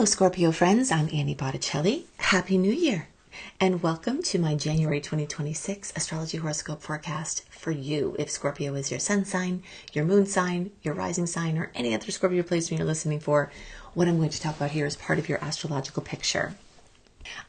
Hello, Scorpio friends. I'm Annie Botticelli. Happy New Year, and welcome to my January 2026 astrology horoscope forecast for you. If Scorpio is your sun sign, your moon sign, your rising sign, or any other Scorpio placement you're listening for, what I'm going to talk about here is part of your astrological picture.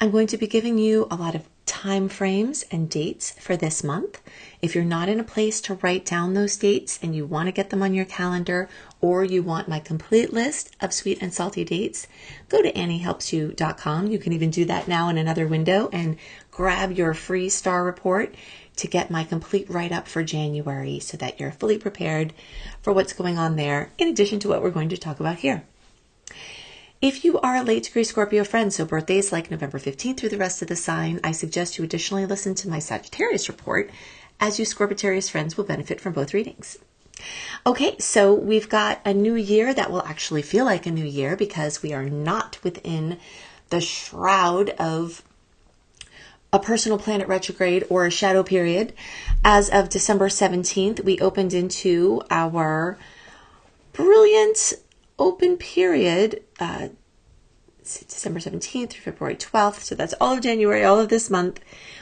I'm going to be giving you a lot of time frames and dates for this month. If you're not in a place to write down those dates and you want to get them on your calendar, or you want my complete list of sweet and salty dates, go to anniehelpsyou.com. You can even do that now in another window and grab your free star report to get my complete write-up for January so that you're fully prepared for what's going on there, in addition to what we're going to talk about here. If you are a late degree Scorpio friend, so birthdays like November 15th through the rest of the sign, I suggest you additionally listen to my Sagittarius report, as you Scorpitarius friends will benefit from both readings. Okay, so we've got a new year that will actually feel like a new year because we are not within the shroud of a personal planet retrograde or a shadow period. As of December 17th, we opened into our brilliant open period, December 17th through February 12th. So that's all of January, all of this month.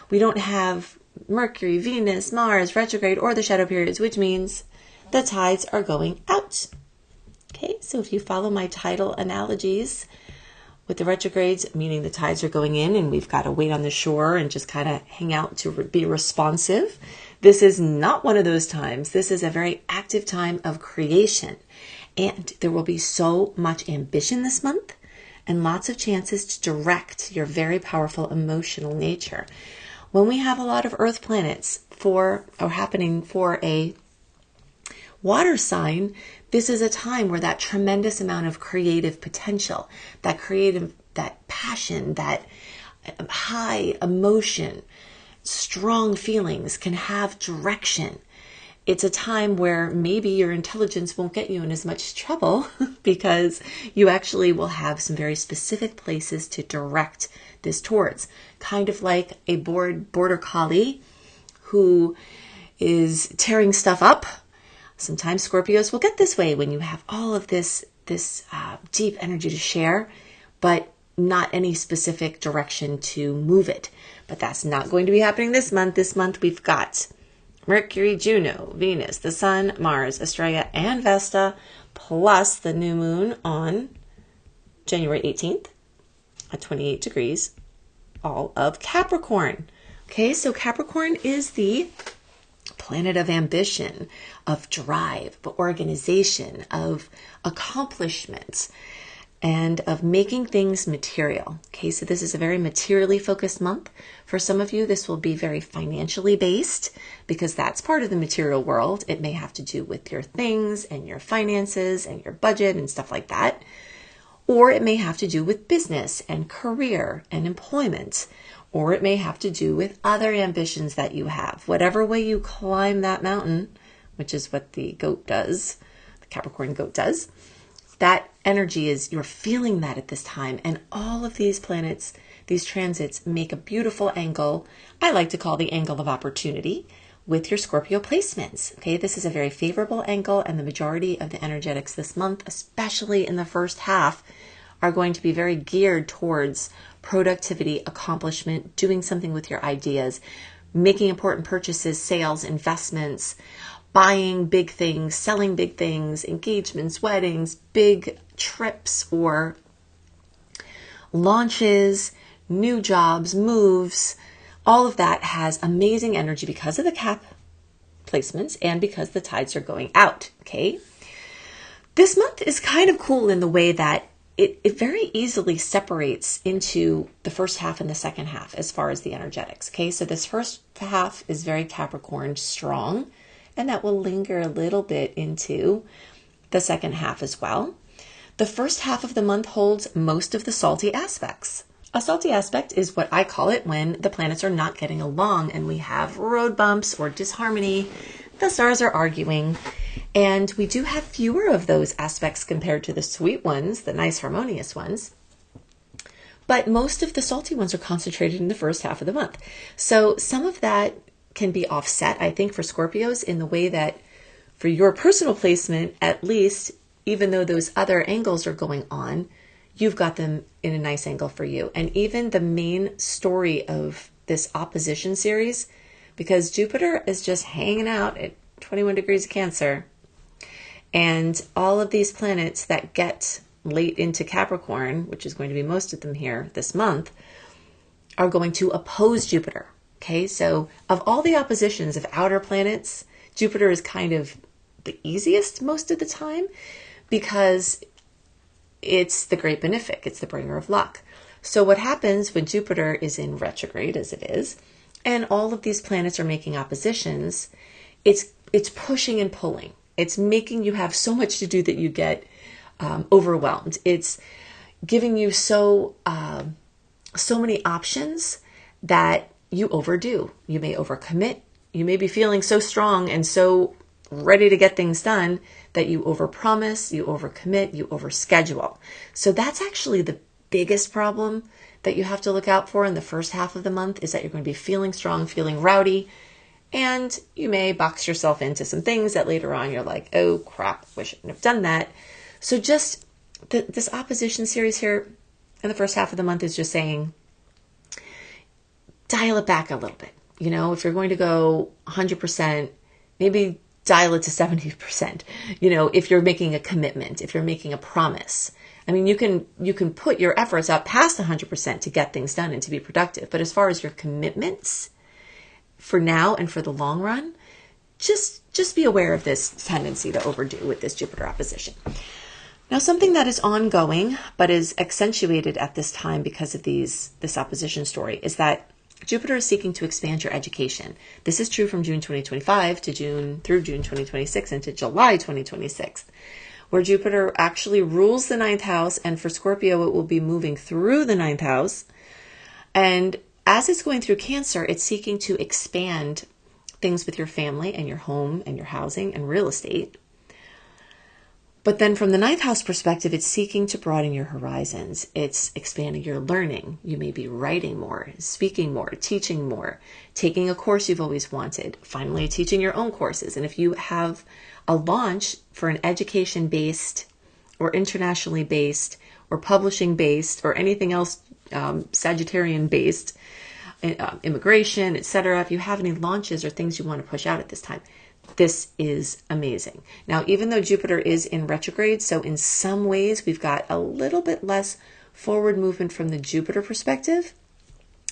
We don't have Mercury, Venus, Mars, retrograde, or the shadow periods, which means the tides are going out. Okay, so if you follow my tidal analogies with the retrogrades, meaning the tides are going in and we've got to wait on the shore and just kind of hang out to be responsive. This is not one of those times. This is a very active time of creation. And there will be so much ambition this month and lots of chances to direct your very powerful emotional nature. When we have a lot of earth planets happening for a water sign, this is a time where that tremendous amount of creative potential, that passion, that high emotion, strong feelings can have direction. It's a time where maybe your intelligence won't get you in as much trouble because you actually will have some very specific places to direct this towards. Kind of like a border collie who is tearing stuff up. Sometimes Scorpios will get this way when you have all of this deep energy to share, but not any specific direction to move it. But that's not going to be happening this month. This month we've got Mercury, Juno, Venus, the Sun, Mars, Australia, and Vesta, plus the new moon on January 18th at 28 degrees, all of Capricorn. Okay, so Capricorn is the planet of ambition, of drive, of organization, of accomplishment, and of making things material. Okay, so this is a very materially focused month. For some of you, this will be very financially based because that's part of the material world. It may have to do with your things and your finances and your budget and stuff like that. Or it may have to do with business and career and employment. Or it may have to do with other ambitions that you have. Whatever way you climb that mountain, which is what the goat does, the Capricorn goat does, that energy is, you're feeling that at this time. And all of these planets, these transits, make a beautiful angle, I like to call the angle of opportunity, with your Scorpio placements. Okay, this is a very favorable angle, and the majority of the energetics this month, especially in the first half, are going to be very geared towards productivity, accomplishment, doing something with your ideas, making important purchases, sales, investments, buying big things, selling big things, engagements, weddings, big trips or launches, new jobs, moves. All of that has amazing energy because of the Cap placements and because the tides are going out. Okay. This month is kind of cool in the way that it very easily separates into the first half and the second half as far as the energetics. Okay. So this first half is very Capricorn strong, and that will linger a little bit into the second half as well. The first half of the month holds most of the salty aspects. A salty aspect is what I call it when the planets are not getting along and we have road bumps or disharmony. The stars are arguing, and we do have fewer of those aspects compared to the sweet ones, the nice harmonious ones. But most of the salty ones are concentrated in the first half of the month. So some of that can be offset, I think, for Scorpios in the way that for your personal placement, at least, even though those other angles are going on, you've got them in a nice angle for you. And even the main story of this opposition series, because Jupiter is just hanging out at 21 degrees of Cancer, and all of these planets that get late into Capricorn, which is going to be most of them here this month, are going to oppose Jupiter. Okay, so of all the oppositions of outer planets, Jupiter is kind of the easiest most of the time because it's the great benefic, it's the bringer of luck. So what happens when Jupiter is in retrograde, as it is, and all of these planets are making oppositions, it's pushing and pulling. It's making you have so much to do that you get overwhelmed. It's giving you so many options that you overdo. You may overcommit. You may be feeling so strong and so ready to get things done that you overpromise, you overcommit, you overschedule. So that's actually the biggest problem that you have to look out for in the first half of the month, is that you're going to be feeling strong, feeling rowdy, and you may box yourself into some things that later on you're like, oh crap, I shouldn't have done that. So just this opposition series here in the first half of the month is just saying, dial it back a little bit. You know, if you're going to go 100%, maybe dial it to 70%. You know, if you're making a commitment, if you're making a promise. I mean, you can put your efforts up past 100% to get things done and to be productive. But as far as your commitments for now and for the long run, just be aware of this tendency to overdo with this Jupiter opposition. Now, something that is ongoing but is accentuated at this time because of this opposition story is that Jupiter is seeking to expand your education. This is true from June 2025 to June 2026 and to July 2026, where Jupiter actually rules the ninth house, and for Scorpio, it will be moving through the ninth house. And as it's going through Cancer, it's seeking to expand things with your family and your home and your housing and real estate. But then from the ninth house perspective, it's seeking to broaden your horizons. It's expanding your learning. You may be writing more, speaking more, teaching more, taking a course you've always wanted, finally teaching your own courses. And if you have a launch for an education-based or internationally based or publishing-based or anything else Sagittarian-based, immigration, etc., if you have any launches or things you want to push out at this time, this is amazing. Now, even though Jupiter is in retrograde, so in some ways we've got a little bit less forward movement from the Jupiter perspective.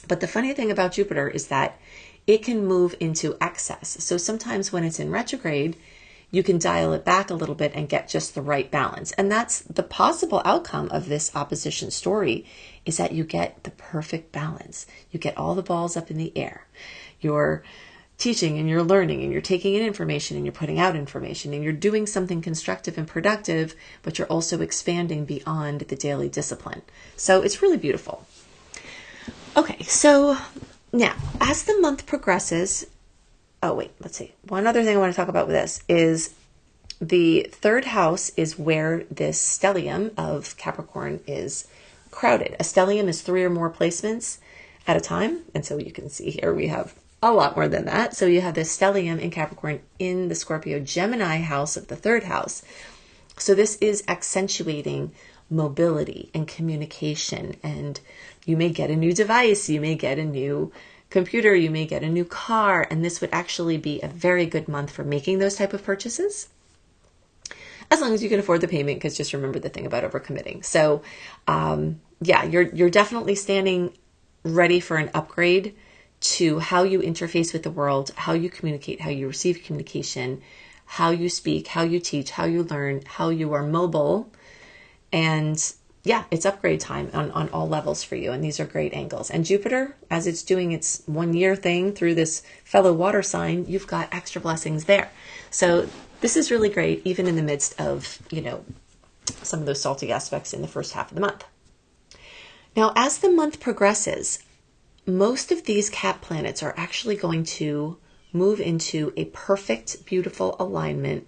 But the funny thing about Jupiter is that it can move into excess. So sometimes when it's in retrograde, you can dial it back a little bit and get just the right balance. And that's the possible outcome of this opposition story, is that you get the perfect balance. You get all the balls up in the air. You're teaching and you're learning and you're taking in information and you're putting out information and you're doing something constructive and productive, but you're also expanding beyond the daily discipline. So it's really beautiful. Okay, so now as the month progresses, let's see. One other thing I want to talk about with this is the third house is where this stellium of Capricorn is crowded. A stellium is 3 or more placements at a time. And so you can see here we have a lot more than that. So you have this stellium in Capricorn in the Scorpio Gemini house of the third house. So this is accentuating mobility and communication. And you may get a new device. You may get a new computer. You may get a new car. And this would actually be a very good month for making those type of purchases, as long as you can afford the payment, because just remember the thing about overcommitting. So you're definitely standing ready for an upgrade to how you interface with the world, how you communicate, how you receive communication, how you speak, how you teach, how you learn, how you are mobile. And it's upgrade time on all levels for you. And these are great angles. And Jupiter, as it's doing its 1 year thing through this fellow water sign, you've got extra blessings there. So this is really great, even in the midst of, some of those salty aspects in the first half of the month. Now, as the month progresses, most of these Cap planets are actually going to move into a perfect, beautiful alignment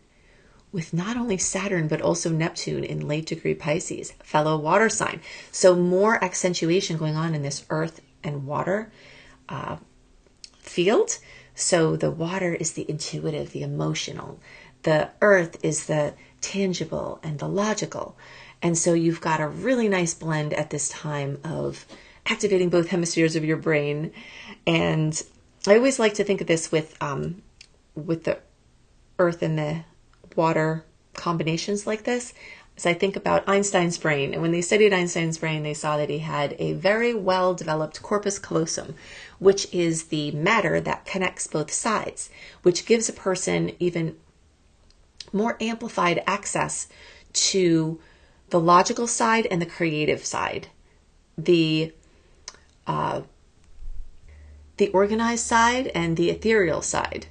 with not only Saturn, but also Neptune in late degree Pisces, fellow water sign. So more accentuation going on in this earth and water field. So the water is the intuitive, the emotional. The earth is the tangible and the logical. And so you've got a really nice blend at this time of activating both hemispheres of your brain. And I always like to think of this with the earth and the water combinations like this. As I think about Einstein's brain, and when they studied Einstein's brain, they saw that he had a very well-developed corpus callosum, which is the matter that connects both sides, which gives a person even more amplified access to the logical side and the creative side, the organized side and the ethereal side.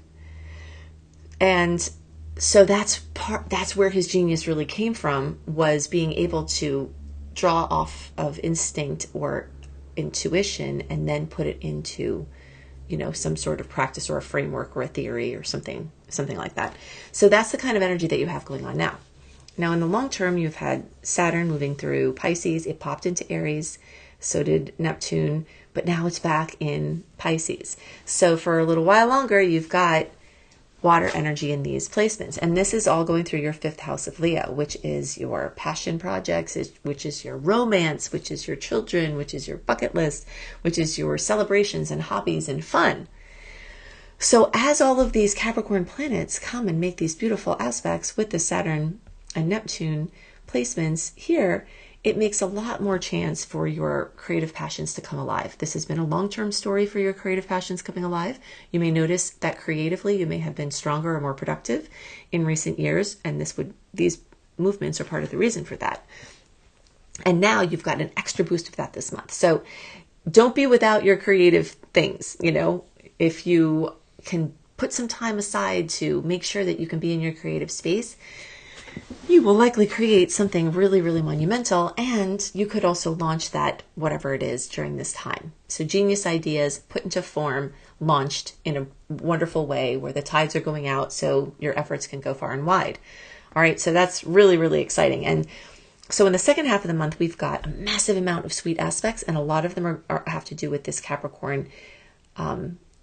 And so that's where his genius really came from, was being able to draw off of instinct or intuition and then put it into, some sort of practice or a framework or a theory or something like that. So that's the kind of energy that you have going on now. Now, in the long term, you've had Saturn moving through Pisces. It popped into Aries. So did Neptune, but now it's back in Pisces. So for a little while longer, you've got water energy in these placements. And this is all going through your 5th house of Leo, which is your passion projects, which is your romance, which is your children, which is your bucket list, which is your celebrations and hobbies and fun. So as all of these Capricorn planets come and make these beautiful aspects with the Saturn and Neptune placements here, it makes a lot more chance for your creative passions to come alive. This has been a long-term story for your creative passions coming alive. You may notice that creatively you may have been stronger or more productive in recent years, and these movements are part of the reason for that. And now you've got an extra boost of that this month. So don't be without your creative things. If you can put some time aside to make sure that you can be in your creative space, you will likely create something really, really monumental, and you could also launch that, whatever it is, during this time. So genius ideas put into form, launched in a wonderful way where the tides are going out so your efforts can go far and wide. All right, so that's really, really exciting. And so in the second half of the month, we've got a massive amount of sweet aspects, and a lot of them have to do with this Capricorn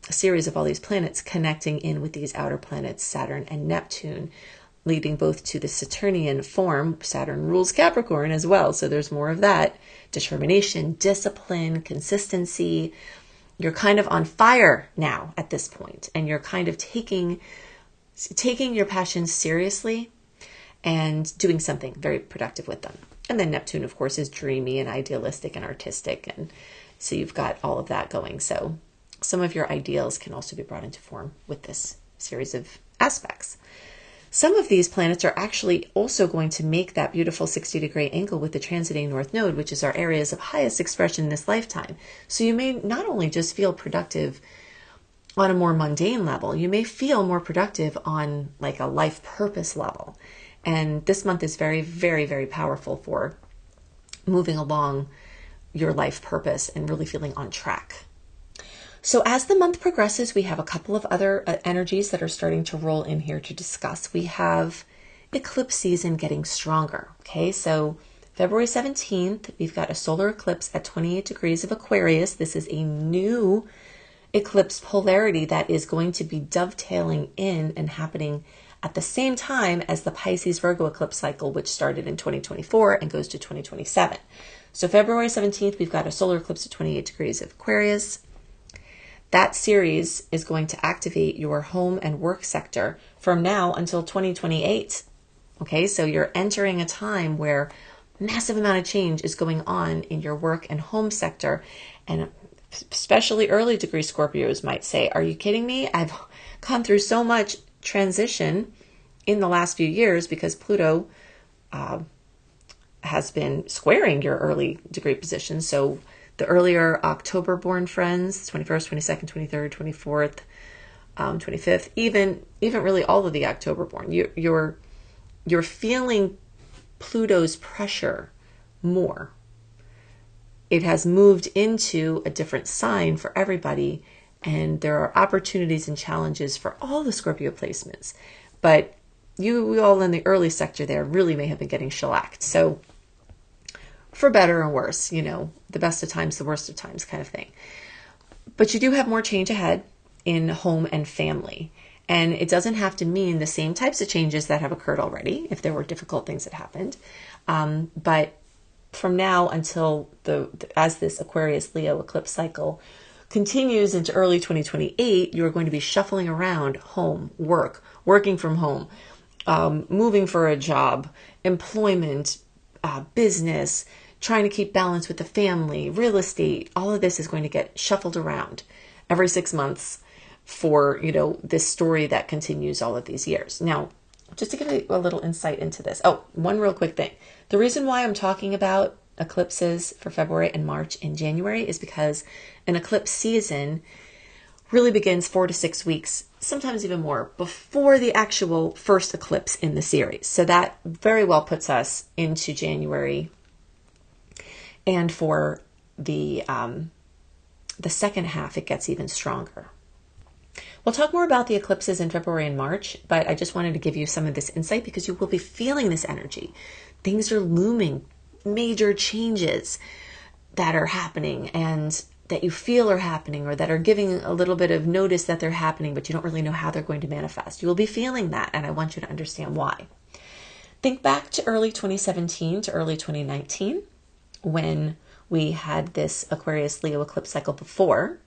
series of all these planets connecting in with these outer planets, Saturn and Neptune, leading both to the Saturnian form. Saturn rules Capricorn as well, so there's more of that. Determination, discipline, consistency. You're kind of on fire now at this point, and you're kind of taking your passions seriously and doing something very productive with them. And then Neptune, of course, is dreamy and idealistic and artistic, and so you've got all of that going. So some of your ideals can also be brought into form with this series of aspects. Some of these planets are actually also going to make that beautiful 60-degree angle with the transiting North Node, which is our areas of highest expression in this lifetime. So you may not only just feel productive on a more mundane level, you may feel more productive on like a life purpose level. And this month is very, very, very powerful for moving along your life purpose and really feeling on track. So as the month progresses, we have a couple of other energies that are starting to roll in here to discuss. We have eclipse season getting stronger. Okay, so February 17th, we've got a solar eclipse at 28 degrees of Aquarius. This is a new eclipse polarity that is going to be dovetailing in and happening at the same time as the Pisces Virgo eclipse cycle, which started in 2024 and goes to 2027. So February 17th, we've got a solar eclipse at 28 degrees of Aquarius. That series is going to activate your home and work sector from now until 2028. Okay, so you're entering a time where massive amount of change is going on in your work and home sector. And especially early degree Scorpios might say, are you kidding me? I've gone through so much transition in the last few years because Pluto has been squaring your early degree positions. So the earlier October born friends, 21st, 22nd, 23rd, 24th, 25th, even really all of the October born, you're feeling Pluto's pressure more. It has moved into a different sign for everybody, and there are opportunities and challenges for all the Scorpio placements. But you all in the early sector there really may have been getting shellacked. So for better or worse, the best of times, the worst of times kind of thing. But you do have more change ahead in home and family. And it doesn't have to mean the same types of changes that have occurred already, if there were difficult things that happened. But from now until as this Aquarius Leo eclipse cycle continues into early 2028, you're going to be shuffling around home, work, working from home, moving for a job, employment, business, trying to keep balance with the family, real estate. All of this is going to get shuffled around every 6 months for, this story that continues all of these years. Now, just to give you a little insight into this. Oh, one real quick thing. The reason why I'm talking about eclipses for February and March and January is because an eclipse season really begins 4 to 6 weeks, sometimes even more, before the actual first eclipse in the series. So that very well puts us into January. And for the second half, it gets even stronger. We'll talk more about the eclipses in February and March, but I just wanted to give you some of this insight because you will be feeling this energy. Things are looming, major changes that are happening and that you feel are happening or that are giving a little bit of notice that they're happening, but you don't really know how they're going to manifest. You will be feeling that, and I want you to understand why. Think back to early 2017 to early 2019 when we had this Aquarius Leo eclipse cycle before,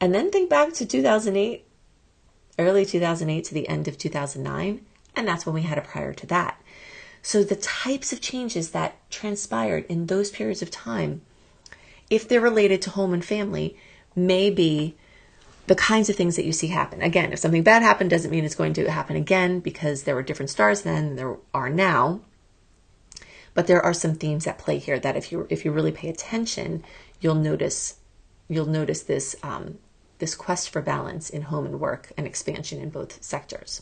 and then think back to 2008, early 2008 to the end of 2009, and that's when we had a prior to that. So the types of changes that transpired in those periods of time, if they're related to home and family, may be the kinds of things that you see happen. Again, if something bad happened, doesn't mean it's going to happen again because there were different stars then than there are now. But there are some themes at play here that if you really pay attention, you'll notice this this quest for balance in home and work and expansion in both sectors.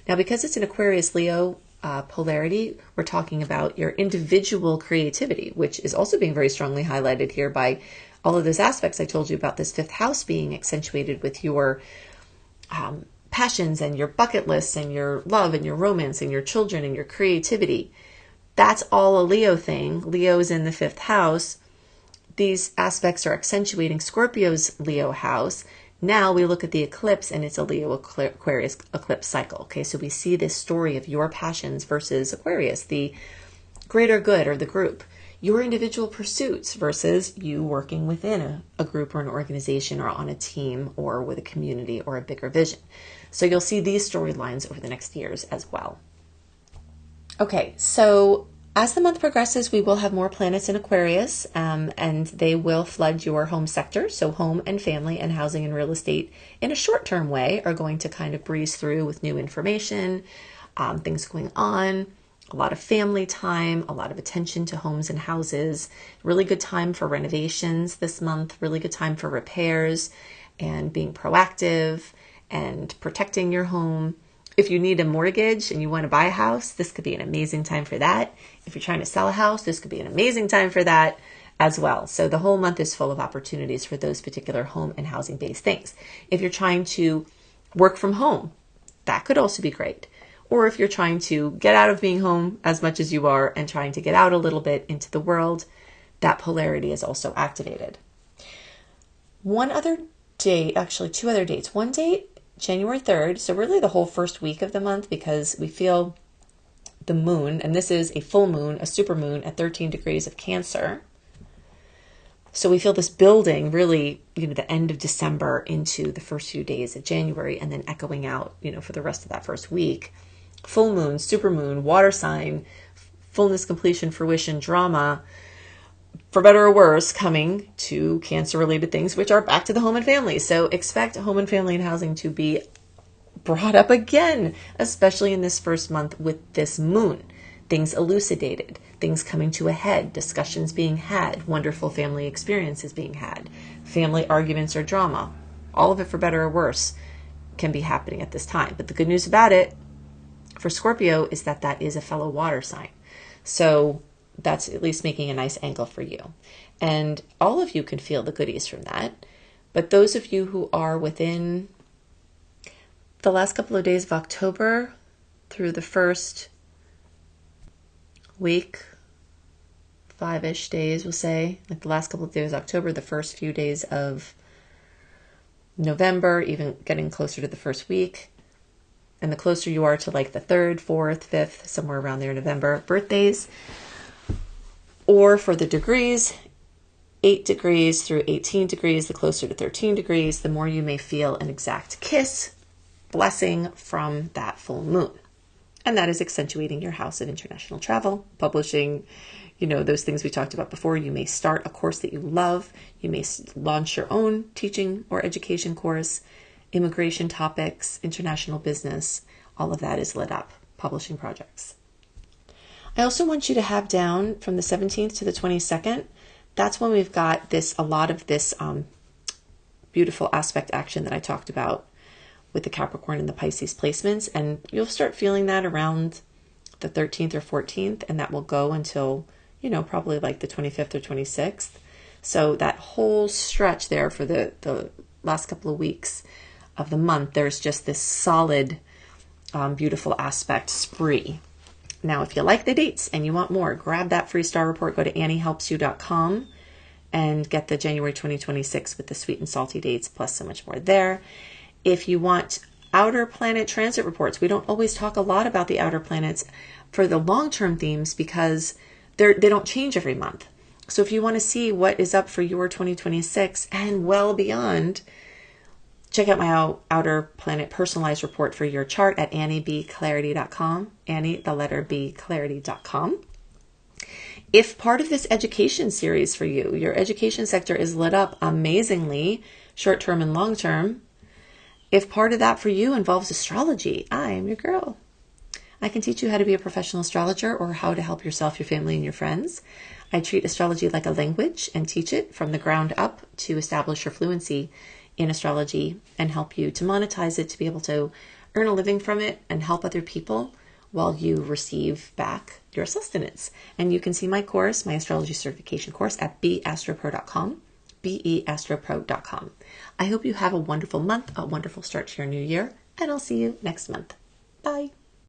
Now, because it's an Aquarius Leo polarity, we're talking about your individual creativity, which is also being very strongly highlighted here by all of those aspects I told you about, this fifth house being accentuated with your passions and your bucket lists and your love and your romance and your children and your creativity. That's all a Leo thing. Leo's in the fifth house. These aspects are accentuating Scorpio's Leo house. Now we look at the eclipse and it's a Leo Aquarius eclipse cycle. Okay, so we see this story of your passions versus Aquarius, the greater good or the group, your individual pursuits versus you working within a group or an organization or on a team or with a community or a bigger vision. So you'll see these storylines over the next years as well. Okay, so as the month progresses, we will have more planets in Aquarius, and they will flood your home sector. So home and family and housing and real estate in a short-term way are going to kind of breeze through with new information, things going on, a lot of family time, a lot of attention to homes and houses, really good time for renovations this month, really good time for repairs and being proactive and protecting your home. If you need a mortgage and you want to buy a house, this could be an amazing time for that. If you're trying to sell a house, this could be an amazing time for that as well. So the whole month is full of opportunities for those particular home and housing based things. If you're trying to work from home, that could also be great. Or if you're trying to get out of being home as much as you are and trying to get out a little bit into the world, that polarity is also activated. One other date, actually two other dates. One date, January 3rd, so really the whole first week of the month, because we feel the moon, and this is a full moon, a super moon at 13 degrees of Cancer. So we feel this building really, the end of December into the first few days of January and then echoing out, for the rest of that first week. Full moon, super moon, water sign, fullness, completion, fruition, drama, for better or worse, coming to Cancer-related things, which are back to the home and family. So expect home and family and housing to be brought up again, especially in this first month with this moon. Things elucidated, things coming to a head, discussions being had, wonderful family experiences being had, family arguments or drama. All of it, for better or worse, can be happening at this time. But the good news about it for Scorpio is that that is a fellow water sign. So that's at least making a nice angle for you. And all of you can feel the goodies from that. But those of you who are within the last couple of days of October through the first week, 5-ish days, we'll say, like the last couple of days of October, the first few days of November, even getting closer to the first week. And the closer you are to like the 3rd, 4th, 5th, somewhere around there, November birthdays, Or for the degrees, 8 degrees through 18 degrees, the closer to 13 degrees, the more you may feel an exact kiss, blessing from that full moon. And that is accentuating your house of international travel, publishing, those things we talked about before. You may start a course that you love. You may launch your own teaching or education course, immigration topics, international business. All of that is lit up, publishing projects. I also want you to have down from the 17th to the 22nd. That's when we've got a lot of this beautiful aspect action that I talked about with the Capricorn and the Pisces placements. And you'll start feeling that around the 13th or 14th, and that will go until, probably like the 25th or 26th. So that whole stretch there for the last couple of weeks of the month, there's just this solid, beautiful aspect spree. Now, if you like the dates and you want more, grab that free star report. Go to anniehelpsyou.com and get the January 2026 with the sweet and salty dates, plus so much more there. If you want outer planet transit reports, we don't always talk a lot about the outer planets for the long-term themes because they don't change every month. So if you want to see what is up for your 2026 and well beyond, check out my outer planet personalized report for your chart at anniebclarity.com. Annie, the letter B, clarity.com. If part of this education series for you, your education sector is lit up amazingly, short-term and long-term, if part of that for you involves astrology, I am your girl. I can teach you how to be a professional astrologer or how to help yourself, your family, and your friends. I treat astrology like a language and teach it from the ground up to establish your fluency in astrology and help you to monetize it, to be able to earn a living from it and help other people while you receive back your sustenance. And you can see my course, my astrology certification course, at beastropro.com. beastropro.com. I hope you have a wonderful month, a wonderful start to your new year, and I'll see you next month. Bye.